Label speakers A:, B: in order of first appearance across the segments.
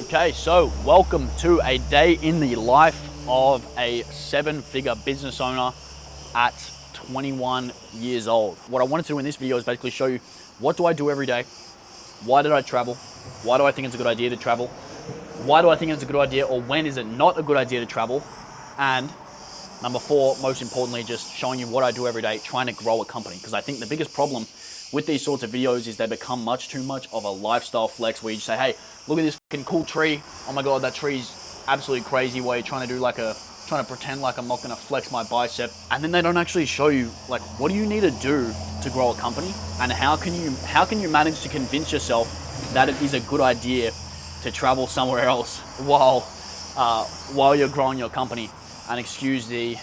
A: Okay, so welcome to a day in the life of a 7-figure business owner at 21 years old. What I wanted to do in this video is basically show you what do I do every day, why did I travel, why do I think it's a good idea to travel, why do I think it's a good idea, or when is it not a good idea to travel, and number 4, most importantly, just showing you what I do every day trying to grow a company. Because I think the biggest problem with these sorts of videos is they become much too much of a lifestyle flex where you say, hey, look at this fucking cool tree. Oh my God, that tree's absolutely crazy. Where you're trying to pretend like I'm not gonna flex my bicep. And then they don't actually show you, like, what do you need to do to grow a company? And how can you manage to convince yourself that it is a good idea to travel somewhere else while you're growing your company? And excuse the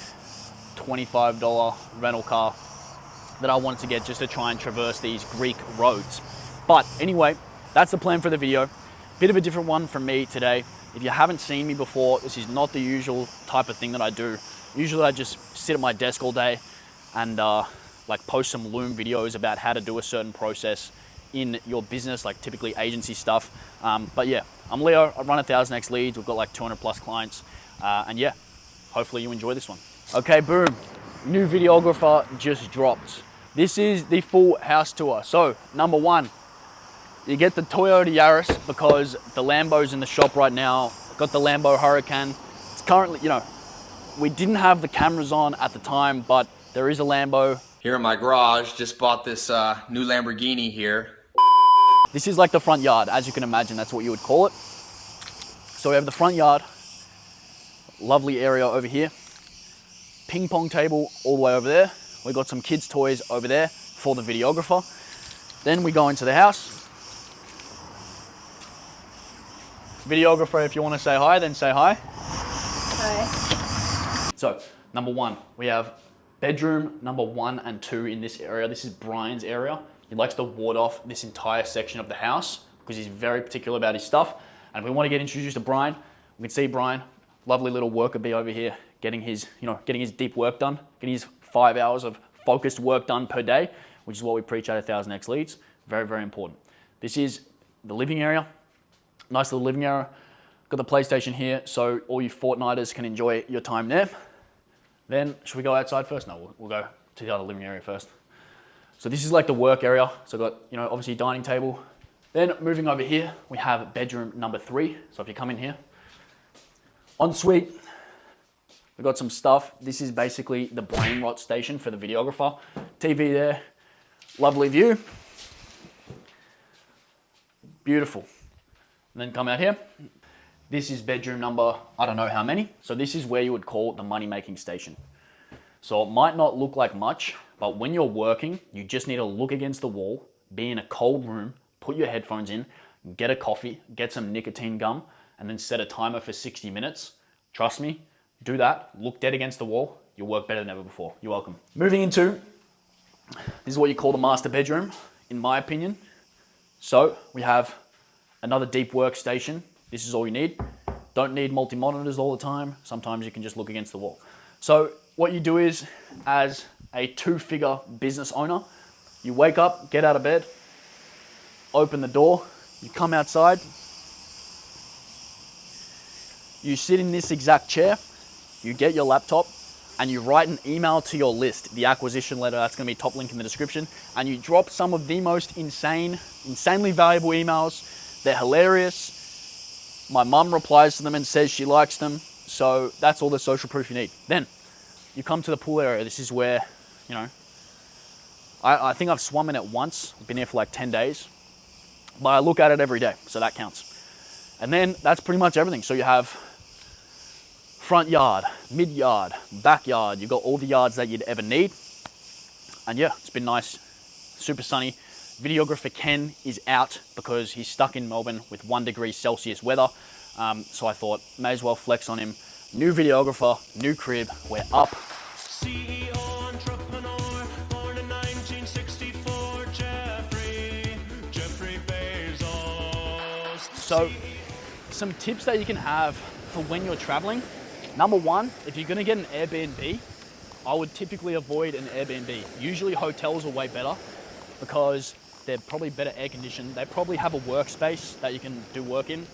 A: $25 rental car that I wanted to get just to try and traverse these Greek roads. But anyway, that's the plan for the video. Bit of a different one from me today. If you haven't seen me before, this is not the usual type of thing that I do. Usually I just sit at my desk all day and like post some Loom videos about how to do a certain process in your business, like typically agency stuff. But yeah, I'm Leo, I run 1000X Leads. We've got like 200 plus clients. And yeah, hopefully you enjoy this one. Okay, boom. New videographer just dropped. This is the full house tour. So number 1, you get the Toyota Yaris because the Lambo's in the shop right now. Got the Lambo Hurricane. It's currently, we didn't have the cameras on at the time, but there is a Lambo.
B: Here in my garage, just bought this new Lamborghini here.
A: This is like the front yard, as you can imagine, that's what you would call it. So we have the front yard, lovely area over here. Ping pong table all the way over there. We got some kids' toys over there for the videographer. Then we go into the house. Videographer, if you want to say hi, then say hi.
C: Hi.
A: So, number 1, we have bedroom number 1 and 2 in this area. This is Brian's area. He likes to ward off this entire section of the house because he's very particular about his stuff. And if we want to get introduced to Brian, we can see Brian, lovely little worker bee over here, getting his deep work done, getting his 5 hours of focused work done per day, which is what we preach at 1000X Leads. Very, very important. This is the living area. Nice little living area. Got the PlayStation here, so all you Fortniters can enjoy your time there. Then, should we go outside first? No, we'll go to the other living area first. So this is like the work area. So got, obviously dining table. Then moving over here, we have bedroom number 3. So if you come in here, ensuite, we got some stuff. This is basically the brain rot station for the videographer. TV there, lovely view. Beautiful. And then come out here. This is bedroom number, I don't know how many. So this is where you would call the money-making station. So it might not look like much, but when you're working, you just need to look against the wall, be in a cold room, put your headphones in, get a coffee, get some nicotine gum, and then set a timer for 60 minutes. Trust me, do that, look dead against the wall, you'll work better than ever before. You're welcome. Moving into, this is what you call the master bedroom, in my opinion. So we have another deep workstation. This is all you need. Don't need multi-monitors all the time. Sometimes you can just look against the wall. So what you do is, as a 2-figure business owner, you wake up, get out of bed, open the door, you come outside, you sit in this exact chair, you get your laptop, and you write an email to your list, the acquisition letter, that's gonna be top link in the description, and you drop some of the most insanely valuable emails. They're hilarious. My mum replies to them and says she likes them, so that's all the social proof you need. Then, you come to the pool area. This is where, I think I've swum in it once. I've been here for like 10 days, but I look at it every day, so that counts. And then that's pretty much everything. So you have front yard, mid yard, backyard. You've got all the yards that you'd ever need. And yeah, it's been nice, super sunny. Videographer Ken is out because he's stuck in Melbourne with 1 degree Celsius weather. So I thought, may as well flex on him. New videographer, new crib, we're up. CEO, entrepreneur, born in 1964, Jeffrey Bezos. So, some tips that you can have for when you're traveling. Number 1, if you're gonna get an Airbnb, I would typically avoid an Airbnb. Usually hotels are way better because they're probably better air conditioned. They probably have a workspace that you can do work in.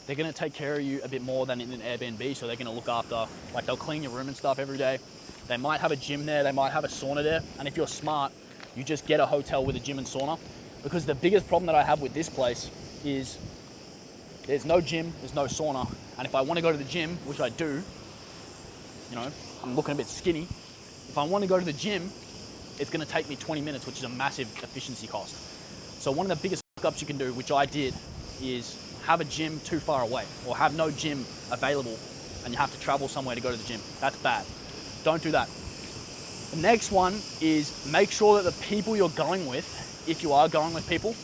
A: they're gonna take care of you a bit more than in an Airbnb. So they're gonna look after, like they'll clean your room and stuff every day. They might have a gym there, they might have a sauna there. And if you're smart, you just get a hotel with a gym and sauna. Because the biggest problem that I have with this place is there's no gym, there's no sauna. And if I wanna go to the gym, which I do, you know, I'm looking a bit skinny. If I wanna go to the gym, it's gonna take me 20 minutes, which is a massive efficiency cost. So one of the biggest fuck-ups you can do, which I did, is have a gym too far away or have no gym available and you have to travel somewhere to go to the gym. That's bad. Don't do that. The next one is make sure that the people you're going with, if you are going with people,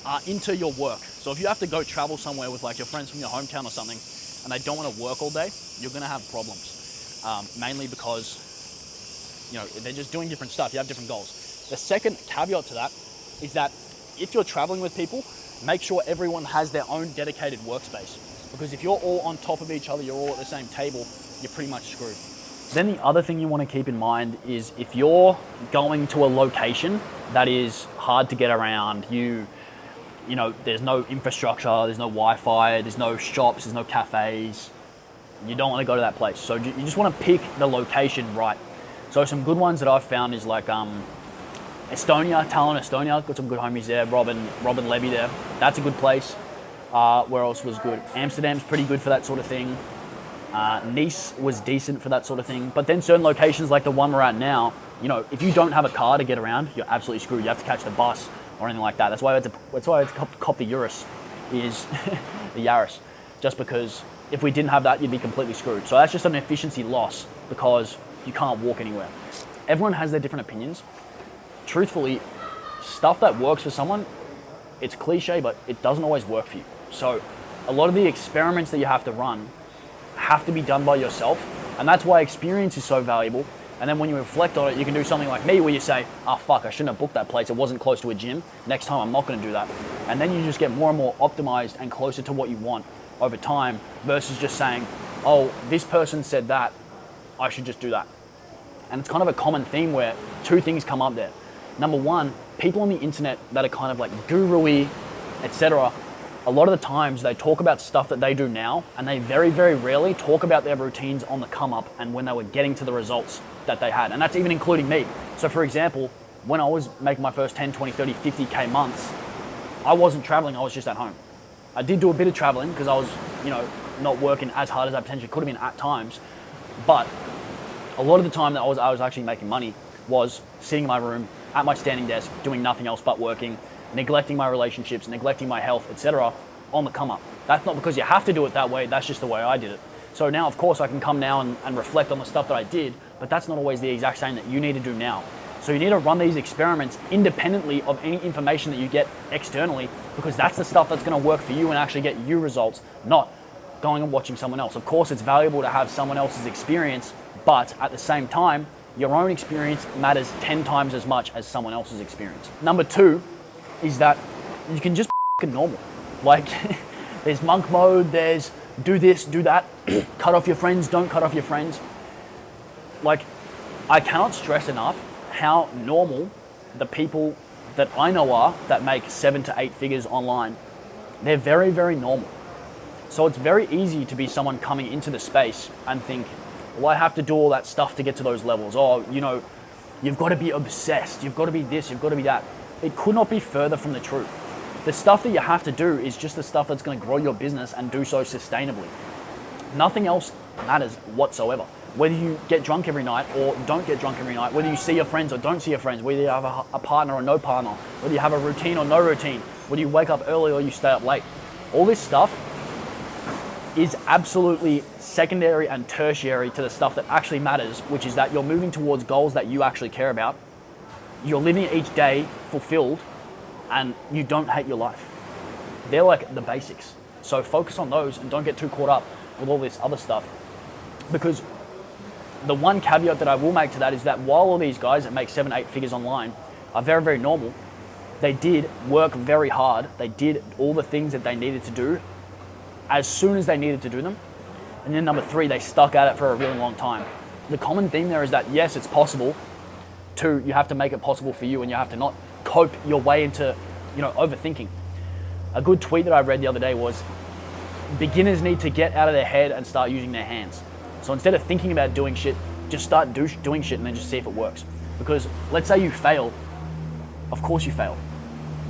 A: are into your work. So if you have to go travel somewhere with like your friends from your hometown or something and they don't want to work all day, you're gonna have problems. Mainly because, you know, they're just doing different stuff. You have different goals. The second caveat to that is that if you're traveling with people, make sure everyone has their own dedicated workspace. Because if you're all on top of each other, you're all at the same table, you're pretty much screwed. Then the other thing you want to keep in mind is if you're going to a location that is hard to get around, you know, there's no infrastructure, there's no Wi-Fi, there's no shops, there's no cafes, you don't want to go to that place. So you just want to pick the location right. So some good ones that I've found is like Estonia, Tallinn, Estonia, got some good homies there. Robin Levy there. That's a good place. Where else was good? Amsterdam's pretty good for that sort of thing. Nice was decent for that sort of thing. But then certain locations like the one we're at now, you know, if you don't have a car to get around, you're absolutely screwed. You have to catch the bus or anything like that. That's why I had to cop the Urus, is the Yaris, just because if we didn't have that, you'd be completely screwed. So that's just an efficiency loss because you can't walk anywhere. Everyone has their different opinions. Truthfully, stuff that works for someone, it's cliche, but it doesn't always work for you. So a lot of the experiments that you have to run have to be done by yourself. And that's why experience is so valuable. And then when you reflect on it, you can do something like me where you say, oh fuck, I shouldn't have booked that place. It wasn't close to a gym. Next time I'm not gonna do that. And then you just get more and more optimized and closer to what you want over time versus just saying, oh, this person said that, I should just do that. And it's kind of a common theme where two things come up there. Number one, people on the internet that are kind of like guru-y, etc., a lot of the times they talk about stuff that they do now and they very, very rarely talk about their routines on the come up and when they were getting to the results that they had. And that's even including me. So for example, when I was making my first 10, 20, 30, 50K months, I wasn't traveling, I was just at home. I did do a bit of traveling because I was, you know, not working as hard as I potentially could have been at times. But a lot of the time that I was actually making money was sitting in my room at my standing desk, doing nothing else but working, neglecting my relationships, neglecting my health, etc. on the come up. That's not because you have to do it that way, that's just the way I did it. So now, of course, I can come now and reflect on the stuff that I did, but that's not always the exact same that you need to do now. So you need to run these experiments independently of any information that you get externally, because that's the stuff that's gonna work for you and actually get you results, not going and watching someone else. Of course, it's valuable to have someone else's experience, but at the same time, your own experience matters 10 times as much as someone else's experience. Number two is that you can just be normal. Like, there's monk mode, there's do this, do that, cut off your friends, don't cut off your friends. Like, I cannot stress enough how normal the people that I know are that make 7 to 8 figures online. They're very, very normal. So it's very easy to be someone coming into the space and think, well, I have to do all that stuff to get to those levels. Oh, you know, you've got to be obsessed. You've got to be this, you've got to be that. It could not be further from the truth. The stuff that you have to do is just the stuff that's going to grow your business and do so sustainably. Nothing else matters whatsoever. Whether you get drunk every night or don't get drunk every night, whether you see your friends or don't see your friends, whether you have a partner or no partner, whether you have a routine or no routine, whether you wake up early or you stay up late. All this stuff is absolutely secondary and tertiary to the stuff that actually matters, which is that you're moving towards goals that you actually care about. You're living each day fulfilled and you don't hate your life. They're like the basics. So focus on those and don't get too caught up with all this other stuff. Because the one caveat that I will make to that is that while all these guys that make 7, 8 figures online are very, very normal, they did work very hard. They did all the things that they needed to do as soon as they needed to do them. And then number 3, they stuck at it for a really long time. The common theme there is that yes, it's possible. 2, you have to make it possible for you and you have to not cope your way into, you know, overthinking. A good tweet that I read the other day was, beginners need to get out of their head and start using their hands. So instead of thinking about doing shit, just start doing shit and then just see if it works. Because let's say you fail, of course you fail.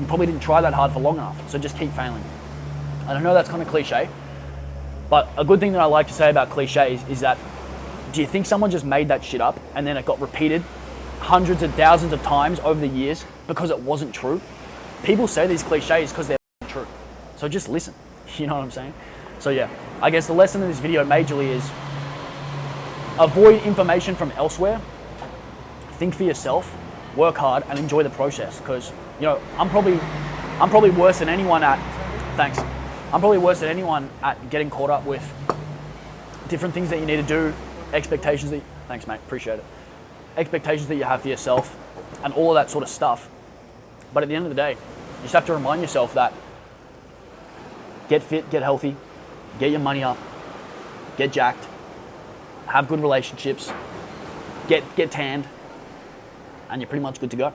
A: You probably didn't try that hard for long enough, so just keep failing. And I know that's kind of cliche, but a good thing that I like to say about cliches is that, do you think someone just made that shit up and then it got repeated hundreds of thousands of times over the years because it wasn't true? People say these cliches because they're true. So just listen, you know what I'm saying? So yeah, I guess the lesson in this video majorly is avoid information from elsewhere, think for yourself, work hard, and enjoy the process. Because, you know, I'm probably worse than anyone at, thanks. I'm probably worse than anyone at getting caught up with different things that you need to do, expectations that, thanks mate, appreciate it. Expectations that you have for yourself and all of that sort of stuff. But at the end of the day, you just have to remind yourself that get fit, get healthy, get your money up, get jacked, have good relationships, get tanned, and you're pretty much good to go.